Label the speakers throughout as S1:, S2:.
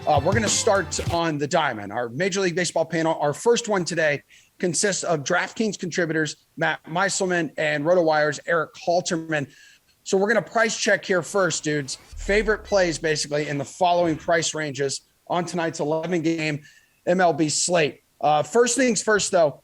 S1: We're going to start on the diamond, our Major League Baseball panel. Our first one today consists of DraftKings contributors, Matt Meiselman, and RotoWire's Erik Halterman. So we're going to price check here first, dudes. Favorite plays, basically, in the following price ranges on tonight's 11-game MLB slate. First things first, though,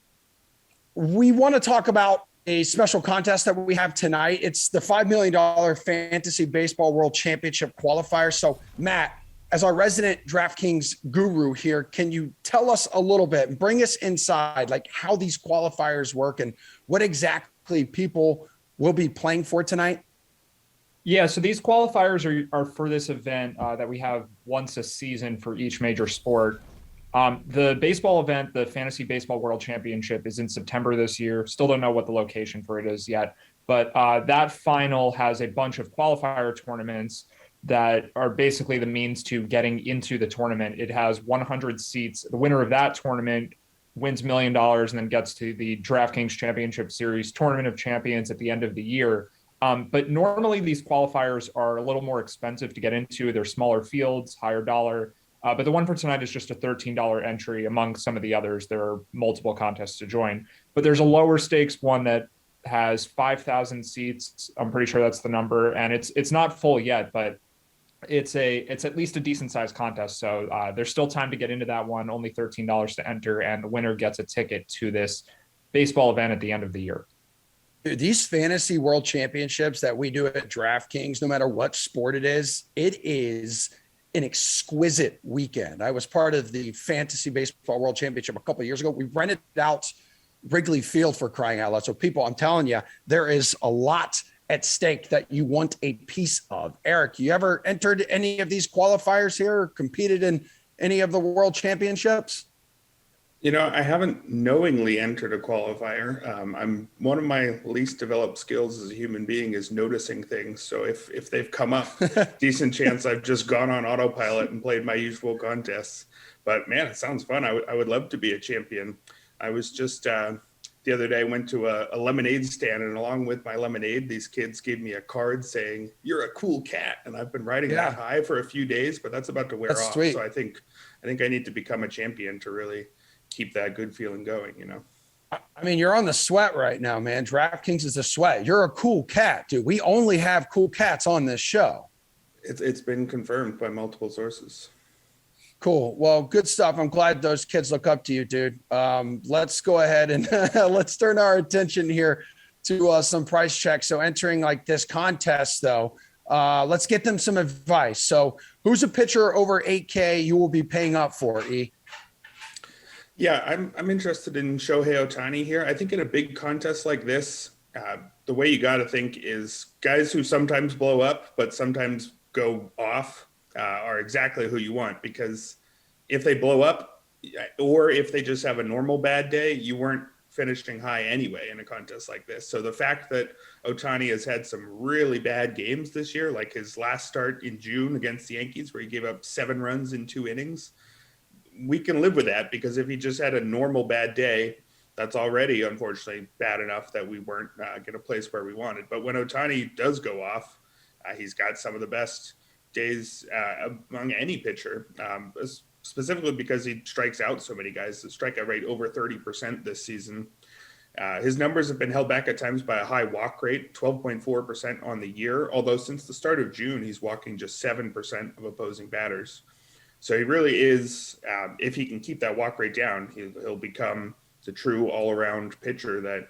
S1: we want to talk about a special contest that we have tonight. It's the $5 million Fantasy Baseball World Championship qualifier. So, Matt, as our resident DraftKings guru here, can you tell us a little bit, bring us inside, like how these qualifiers work and what exactly people will be playing for tonight?
S2: Yeah, so these qualifiers are for this event that we have once a season for each major sport. The baseball event, the Fantasy Baseball World Championship, is in September this year. Still don't know what the location for it is yet, but that final has a bunch of qualifier tournaments that are basically the means to getting into the tournament. It has 100 seats. The winner of that tournament wins $1 million and then gets to the DraftKings Championship Series Tournament of Champions at the end of the year. But normally these qualifiers are a little more expensive to get into. They're smaller fields, higher dollar. But the one for tonight is just a $13 entry. Among some of the others, there are multiple contests to join. But there's a lower stakes one that has 5,000 seats. I'm pretty sure that's the number. And it's not full yet, but it's at least a decent sized contest. So there's still time to get into that one. Only $13 to enter, and the winner gets a ticket to this baseball event at the end of the year.
S1: Dude, these fantasy world championships that we do at DraftKings, no matter what sport it is an exquisite weekend. I was part of the Fantasy Baseball World Championship a couple of years ago. We rented out Wrigley Field, for crying out loud. So people, I'm telling you, there is a lot at stake that you want a piece of. Erik, you ever entered any of these qualifiers here or competed in any of the world championships?
S3: You know, I haven't knowingly entered a qualifier. I'm one of my least developed skills as a human being is noticing things. So if they've come up, decent chance I've just gone on autopilot and played my usual contests. But man, it sounds fun. I would love to be a champion. I was just the other day, I went to a lemonade stand, and along with my lemonade, these kids gave me a card saying, "You're a cool cat." And I've been riding that high for a few days, but that's about to wear off. Sweet. So I think I need to become a champion to really keep that good feeling going, you know?
S1: I mean, you're on the sweat right now, man. DraftKings is the sweat. You're a cool cat, dude. We only have cool cats on this show.
S3: It's been confirmed by multiple sources.
S1: Cool. Well, good stuff. I'm glad those kids look up to you, dude. Let's go ahead and let's turn our attention here to some price checks. So entering like this contest, though, let's get them some advice. So who's a pitcher over 8K you will be paying up for, E?
S3: Yeah, I'm interested in Shohei Ohtani here. I think in a big contest like this, the way you got to think is guys who sometimes blow up but sometimes go off are exactly who you want, because if they blow up or if they just have a normal bad day, you weren't finishing high anyway in a contest like this. So the fact that Ohtani has had some really bad games this year, like his last start in June against the Yankees where he gave up 7 runs in 2 innings, we can live with that, because if he just had a normal bad day, that's already unfortunately bad enough that we weren't going to place where we wanted. But when Ohtani does go off, he's got some of the best days among any pitcher, specifically because he strikes out so many guys. The strikeout rate over 30% this season. His numbers have been held back at times by a high walk rate, 12.4% on the year, although since the start of June, he's walking just 7% of opposing batters. So he really is, if he can keep that walk rate down, he'll become the true all-around pitcher that,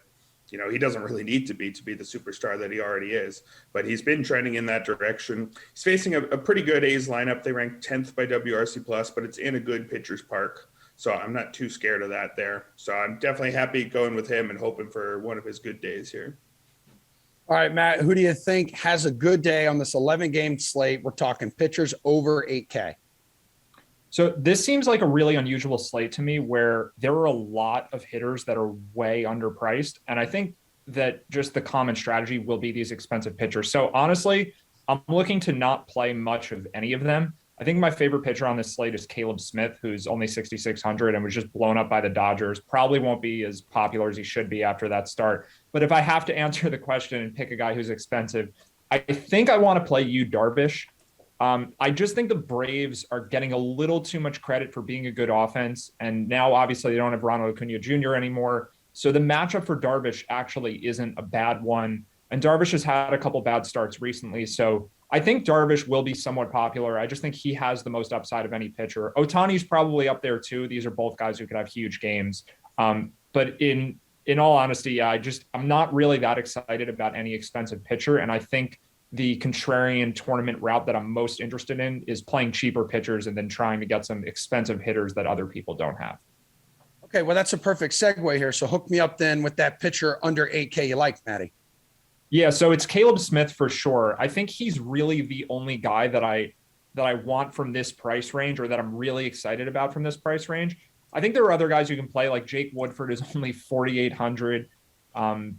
S3: you know, he doesn't really need to be the superstar that he already is. But he's been trending in that direction. He's facing a pretty good A's lineup. They rank 10th by WRC+, but it's in a good pitcher's park. So I'm not too scared of that there. So I'm definitely happy going with him and hoping for one of his good days here.
S1: All right, Matt, who do you think has a good day on this 11-game slate? We're talking pitchers over 8K.
S2: So this seems like a really unusual slate to me, where there are a lot of hitters that are way underpriced. And I think that just the common strategy will be these expensive pitchers. So honestly, I'm looking to not play much of any of them. I think my favorite pitcher on this slate is Caleb Smith, who's only 6,600 and was just blown up by the Dodgers. Probably won't be as popular as he should be after that start. But if I have to answer the question and pick a guy who's expensive, I think I want to play Yu Darvish. I just think the Braves are getting a little too much credit for being a good offense. And now, obviously, they don't have Ronald Acuna Jr. anymore. So the matchup for Darvish actually isn't a bad one. And Darvish has had a couple bad starts recently. So I think Darvish will be somewhat popular. I just think he has the most upside of any pitcher. Ohtani's probably up there too. These are both guys who could have huge games. But in all honesty, I'm not really that excited about any expensive pitcher. And I think the contrarian tournament route that I'm most interested in is playing cheaper pitchers and then trying to get some expensive hitters that other people don't have.
S1: Okay, well, that's a perfect segue here. So hook me up then with that pitcher under 8K you like, Matty.
S2: Yeah, so it's Caleb Smith for sure. I think he's really the only guy that I want from this price range, or that I'm really excited about from this price range. I think there are other guys you can play, like Jake Woodford is only 4,800.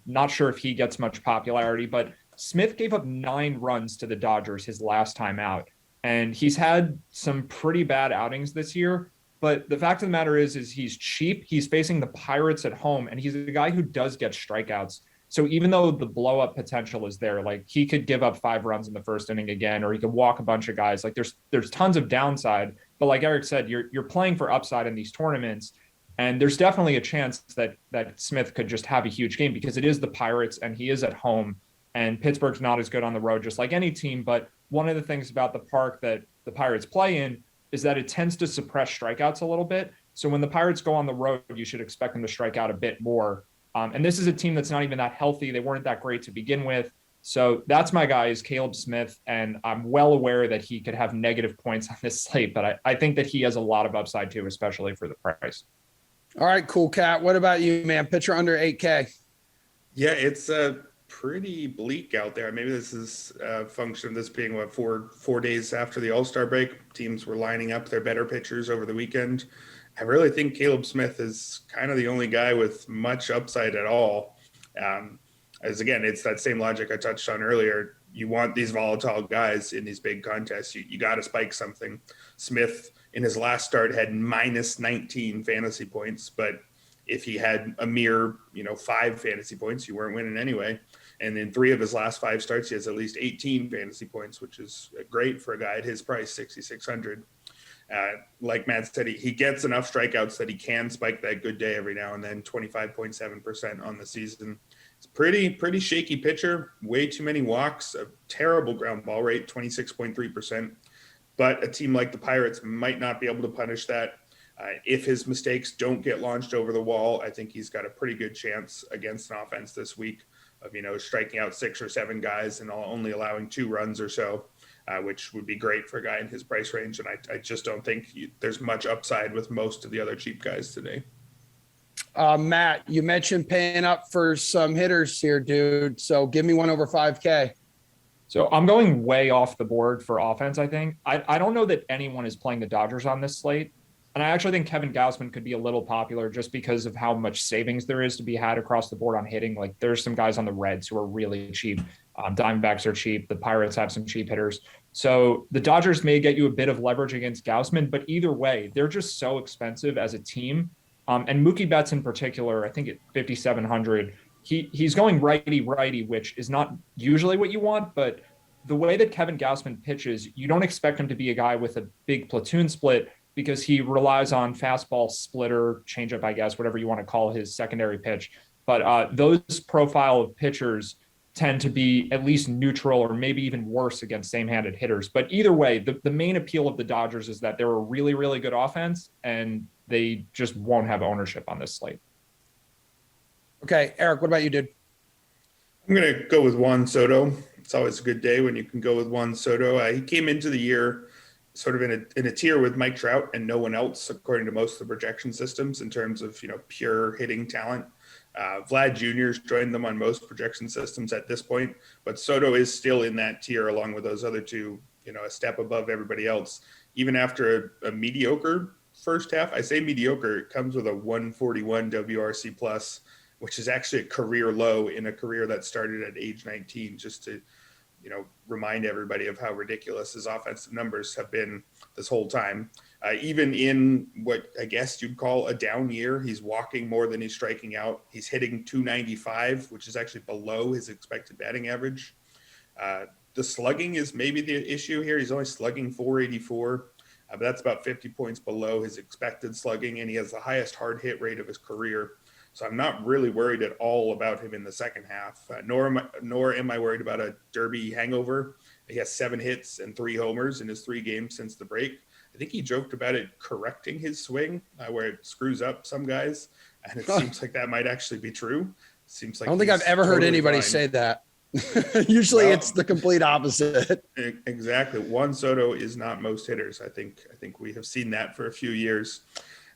S2: Not sure if he gets much popularity, but Smith gave up 9 runs to the Dodgers his last time out, and he's had some pretty bad outings this year. But the fact of the matter is he's cheap. He's facing the Pirates at home, and he's a guy who does get strikeouts. So even though the blow up potential is there, like he could give up 5 runs in the first inning again, or he could walk a bunch of guys. Like there's tons of downside. But like Erik said, you're playing for upside in these tournaments, and there's definitely a chance that Smith could just have a huge game because it is the Pirates and he is at home, and Pittsburgh's not as good on the road, just like any team. But one of the things about the park that the Pirates play in is that it tends to suppress strikeouts a little bit. So when the Pirates go on the road, you should expect them to strike out a bit more. And this is a team that's not even that healthy. They weren't that great to begin with. So that's my guy, is Caleb Smith. And I'm well aware that he could have negative points on this slate, but I think that he has a lot of upside too, especially for the price.
S1: All right, cool, Cat. What about you, man? Pitcher under 8K.
S3: Yeah, it's pretty bleak out there. Maybe this is a function of this being four days after the All-Star break. Teams were lining up their better pitchers over the weekend. I really think Caleb Smith is kind of the only guy with much upside at all. As again, it's that same logic I touched on earlier. You want these volatile guys in these big contests. You got to spike something. Smith in his last start had minus 19 fantasy points, but if he had a mere 5 fantasy points, you weren't winning anyway. And in 3 of his last 5 starts, he has at least 18 fantasy points, which is great for a guy at his price, 6,600. Like Matt said, he gets enough strikeouts that he can spike that good day every now and then. 25.7% on the season. It's pretty shaky pitcher. Way too many walks. A terrible ground ball rate, 26.3%. But a team like the Pirates might not be able to punish that. If his mistakes don't get launched over the wall, I think he's got a pretty good chance against an offense this week of striking out 6 or 7 guys and only allowing 2 runs or so. Which would be great for a guy in his price range. And I just don't think there's much upside with most of the other cheap guys today.
S1: Matt, you mentioned paying up for some hitters here, dude. So give me one over 5K.
S2: So I'm going way off the board for offense, I think. I don't know that anyone is playing the Dodgers on this slate. And I actually think Kevin Gausman could be a little popular just because of how much savings there is to be had across the board on hitting. Like there's some guys on the Reds who are really cheap. Diamondbacks are cheap. The Pirates have some cheap hitters. So the Dodgers may get you a bit of leverage against Gausman, but either way, they're just so expensive as a team. And Mookie Betts in particular, I think at 5,700, he's going righty, which is not usually what you want, but the way that Kevin Gausman pitches, you don't expect him to be a guy with a big platoon split because he relies on fastball, splitter, changeup, I guess, whatever you want to call his secondary pitch. But those profile of pitchers tend to be at least neutral or maybe even worse against same-handed hitters. But either way, the main appeal of the Dodgers is that they're a really, really good offense, and they just won't have ownership on this slate.
S1: Okay, Erik, what about you, dude?
S3: I'm going to go with Juan Soto. It's always a good day when you can go with Juan Soto. He came into the year sort of in a tier with Mike Trout and no one else, according to most of the projection systems in terms of, pure hitting talent. Vlad Jr.'s joined them on most projection systems at this point, but Soto is still in that tier along with those other two, a step above everybody else. Even after a mediocre first half, I say mediocre, it comes with a 141 WRC plus, which is actually a career low in a career that started at age 19, just to remind everybody of how ridiculous his offensive numbers have been this whole time. Even in what I guess you'd call a down year, he's walking more than he's striking out. He's hitting 295, which is actually below his expected batting average. the slugging is maybe the issue here. He's only slugging 484, but that's about 50 points below his expected slugging, and he has the highest hard hit rate of his career. So I'm not really worried at all about him in the second half, nor am I worried about a Derby hangover. He has 7 hits and 3 homers in his 3 games since the break. I think he joked about it correcting his swing, where it screws up some guys, and it seems like that might actually be true. Seems like
S1: I don't think I've ever heard anybody say that. Usually it's the complete opposite.
S3: Exactly. Juan Soto is not most hitters. I think we have seen that for a few years.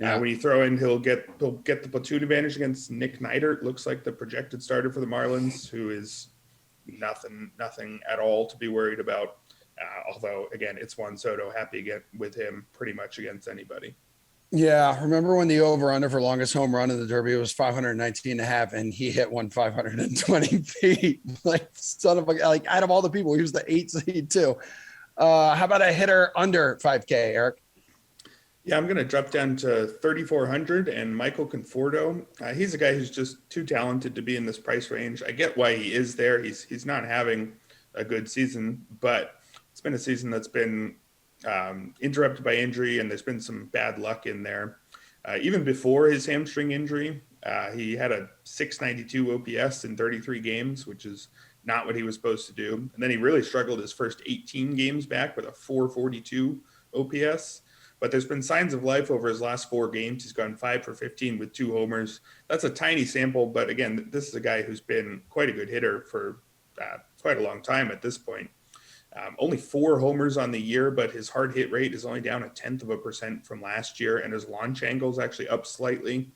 S3: When you throw in, he'll get the platoon advantage against Nick Neidert. Looks like the projected starter for the Marlins, who is nothing at all to be worried about. Although again, it's Juan Soto. Happy to get with him pretty much against anybody.
S1: Yeah. Remember when the over under for longest home run in the Derby was 519 and a half, and he hit one 520 feet. Like, son of a, like, out of all the people, he was the 8th seed too. How about a hitter under 5K, Eric?
S3: Yeah, I'm going to drop down to 3,400 and Michael Conforto. He's a guy who's just too talented to be in this price range. I get why he is there. He's not having a good season, but it's been a season that's been interrupted by injury, and there's been some bad luck in there. Even before his hamstring injury, he had a 692 OPS in 33 games, which is not what he was supposed to do. And then he really struggled his first 18 games back with a 442 OPS. But there's been signs of life over his last 4 games. He's gone 5 for 15 with 2 homers. That's a tiny sample, but again, this is a guy who's been quite a good hitter for quite a long time at this point. Only 4 homers on the year, but his hard hit rate is only down 0.1% from last year, and his launch angle is actually up slightly.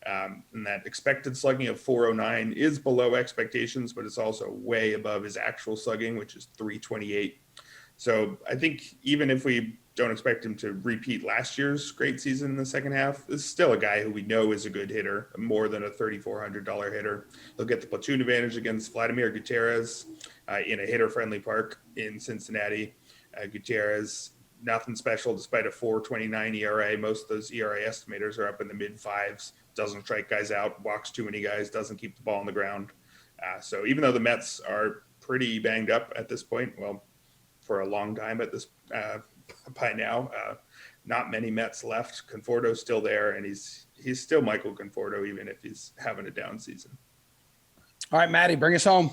S3: And that expected slugging of 409 is below expectations, but it's also way above his actual slugging, which is 328. So I think even if we don't expect him to repeat last year's great season in the second half, this is still a guy who we know is a good hitter, more than a $3,400 hitter. He'll get the platoon advantage against Vladimir Gutierrez in a hitter-friendly park in Cincinnati. Gutierrez, nothing special despite a 4.29 ERA. Most of those ERA estimators are up in the mid-5s. Doesn't strike guys out, walks too many guys, doesn't keep the ball on the ground. So even though the Mets are pretty banged up at this point, well, for a long time at this by now, not many Mets left. Conforto's still there, and he's still Michael Conforto, even if he's having a down season.
S1: All right, Maddie, bring us home.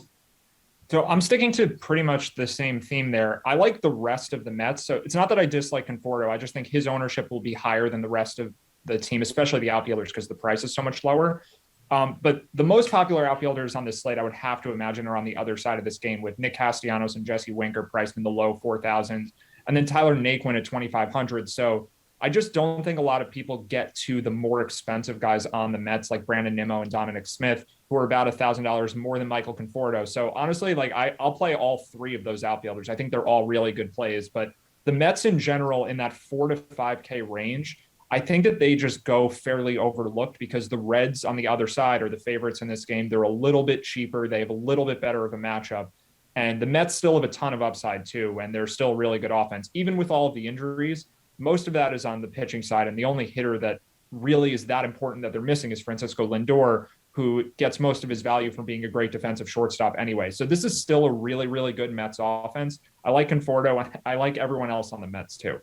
S2: So I'm sticking to pretty much the same theme there. I like the rest of the Mets. So it's not that I dislike Conforto. I just think his ownership will be higher than the rest of the team, especially the outfielders, because the price is so much lower. But the most popular outfielders on this slate, I would have to imagine, are on the other side of this game, with Nick Castellanos and Jesse Winker priced in the low 4,000s, and then Tyler Naquin at 2,500. So I just don't think a lot of people get to the more expensive guys on the Mets, like Brandon Nimmo and Dominic Smith, who are about $1,000 more than Michael Conforto. So honestly, like I'll play all 3 of those outfielders. I think they're all really good plays, but the Mets in general in that 4 to 5K range, I think that they just go fairly overlooked because the Reds on the other side are the favorites in this game. They're a little bit cheaper. They have a little bit better of a matchup. And the Mets still have a ton of upside too, and they're still really good offense. Even with all of the injuries, most of that is on the pitching side. And the only hitter that really is that important that they're missing is Francisco Lindor, who gets most of his value from being a great defensive shortstop anyway. So this is still a really, really good Mets offense. I like Conforto. I like everyone else on the Mets too.